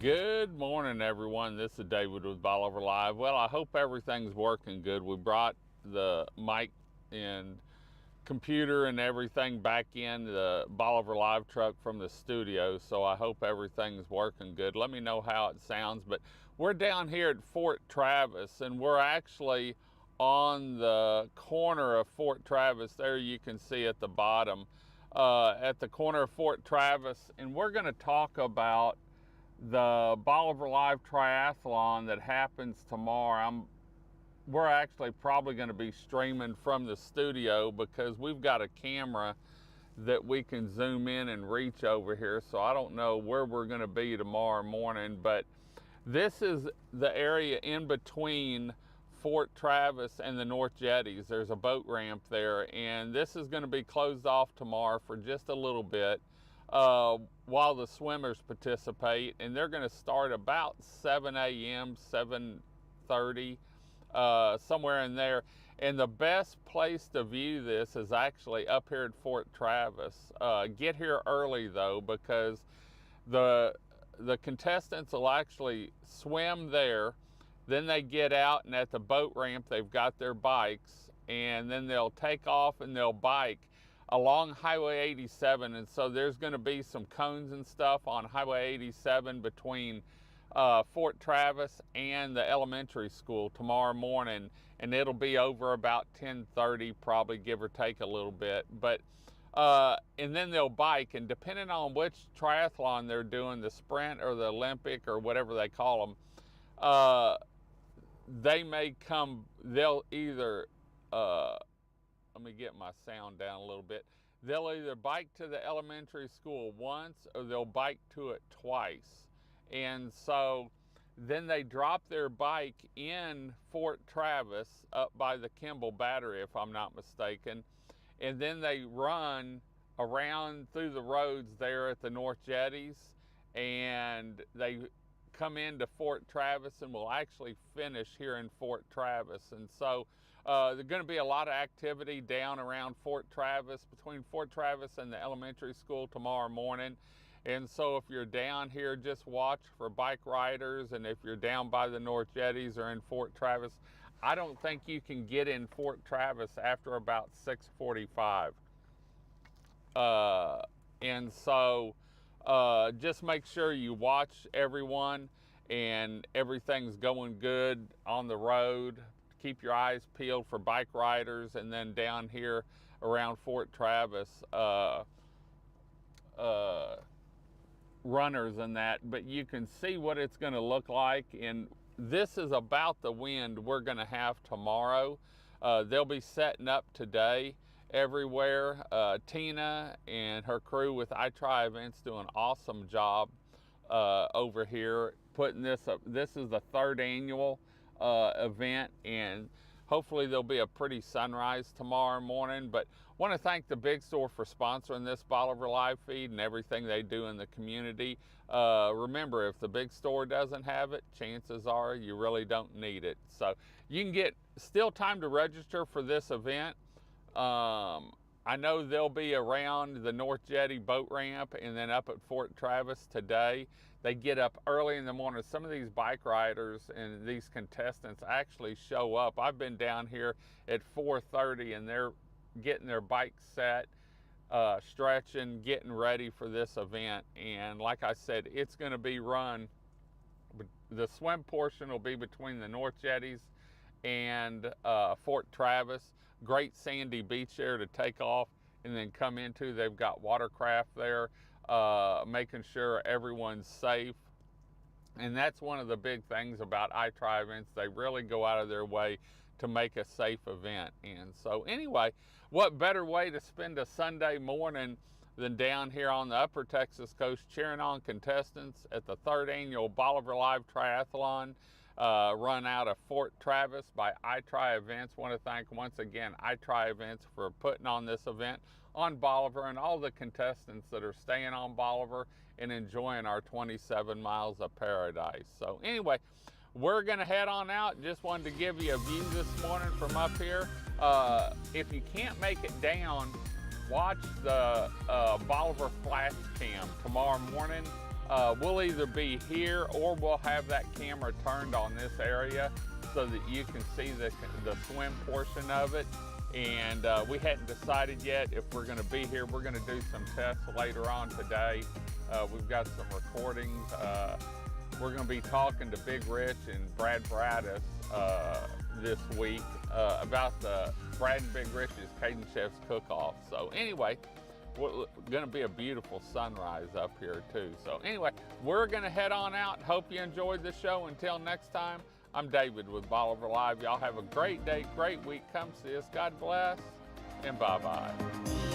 Good morning, everyone. This is David with Bolivar Live. Well, I hope everything's working good. We brought the mic and computer and everything back in the Bolivar Live truck from the studio, so I hope everything's working good. Let me know how it sounds. But we're down here at Fort Travis, and we're actually on the corner of Fort Travis. There you can see at the bottom, at the corner of Fort Travis, and we're going to talk about the Bolivar Live Triathlon that happens tomorrow. We're actually probably going to be streaming from the studio because we've got a camera that we can zoom in and reach over here. So I don't know where we're going to be tomorrow morning, but this is the area in between Fort Travis and the Noth Jetties. There's a boat ramp there, and this is going to be closed off tomorrow for just a little bit while the swimmers participate, and they're going to start about 7 a.m., 7:30, somewhere in there. And the best place to view this is actually up here at Fort Travis. Get here early though, because the contestants will actually swim there, then they get out, and at the boat ramp they've got their bikes, and then they'll take off and they'll bike along Highway 87. And so there's going to be some cones and stuff on Highway 87 between Fort Travis and the elementary school tomorrow morning, and it'll be over about 10:30, probably, give or take a little bit. But and then they'll bike, and depending on which triathlon they're doing, the sprint or the Olympic or whatever they call them, they may come, they'll either let me get my sound down a little bit. They'll either bike to the elementary school once, or they'll bike to it twice. And so then they drop their bike in Fort Travis up by the Kimball Battery, if I'm not mistaken. And then they run around through the roads there at the Noth Jetties, and they come into Fort Travis and will actually finish here in Fort Travis. And so there's going to be a lot of activity down around Fort Travis, between Fort Travis and the elementary school tomorrow morning. And so if you're down here, just watch for bike riders. And if you're down by the Noth Jetties or in Fort Travis, I don't think you can get in Fort Travis after about 6:45. And so just make sure you watch everyone and everything's going good on the road. Keep your eyes peeled for bike riders, and then down here around Fort Travis, runners and that. But you can see what it's going to look like, and this is about the wind we're going to have tomorrow. They'll be setting up today everywhere. Tina and her crew with Itri Events do an awesome job over here putting this up. This is the third annual event, and hopefully there'll be a pretty sunrise tomorrow morning. But want to thank the Big Store for sponsoring this Bolivar Live feed and everything they do in the community. Remember, if the Big Store doesn't have it, chances are you really don't need it. So you can get still time to register for this event. I know they'll be around the Noth Jetty boat ramp and then up at Fort Travis today. They get up early in the morning. Some of these bike riders and these contestants actually show up. I've been down here at 4:30, and they're getting their bikes set, stretching, getting ready for this event. And like I said, it's going to be run, the swim portion will be between the Noth Jetties and Fort Travis. Great sandy beach there to take off and then come into. They've got watercraft there, making sure everyone's safe. And that's one of the big things about Itri Events. They really go out of their way to make a safe event. And so anyway, what better way to spend a Sunday morning than down here on the upper Texas coast cheering on contestants at the third annual Bolivar Live Triathlon, run out of Fort Travis by Itri Events. Want to thank once again Itri Events for putting on this event on Bolivar, and all the contestants that are staying on Bolivar and enjoying our 27 miles of paradise. So anyway, we're gonna head on out. Just wanted to give you a view this morning from up here. If you can't make it down, watch the Bolivar Flash Cam tomorrow morning We'll either be here or we'll have that camera turned on this area so that you can see the swim portion of it. And we hadn't decided yet if we're going to be here. We're going to do some tests later on today. We've got some recordings. We're going to be talking to Big Rich and Brad Bradis this week about the Brad and Big Rich's Cajun Chef's Cook-Off. So anyway, going to be a beautiful sunrise up here too. So anyway, we're going to head on out. Hope you enjoyed the show. Until next time, I'm David with Bolivar Live. Y'all have a great day, great week. Come see us. God bless, and bye-bye.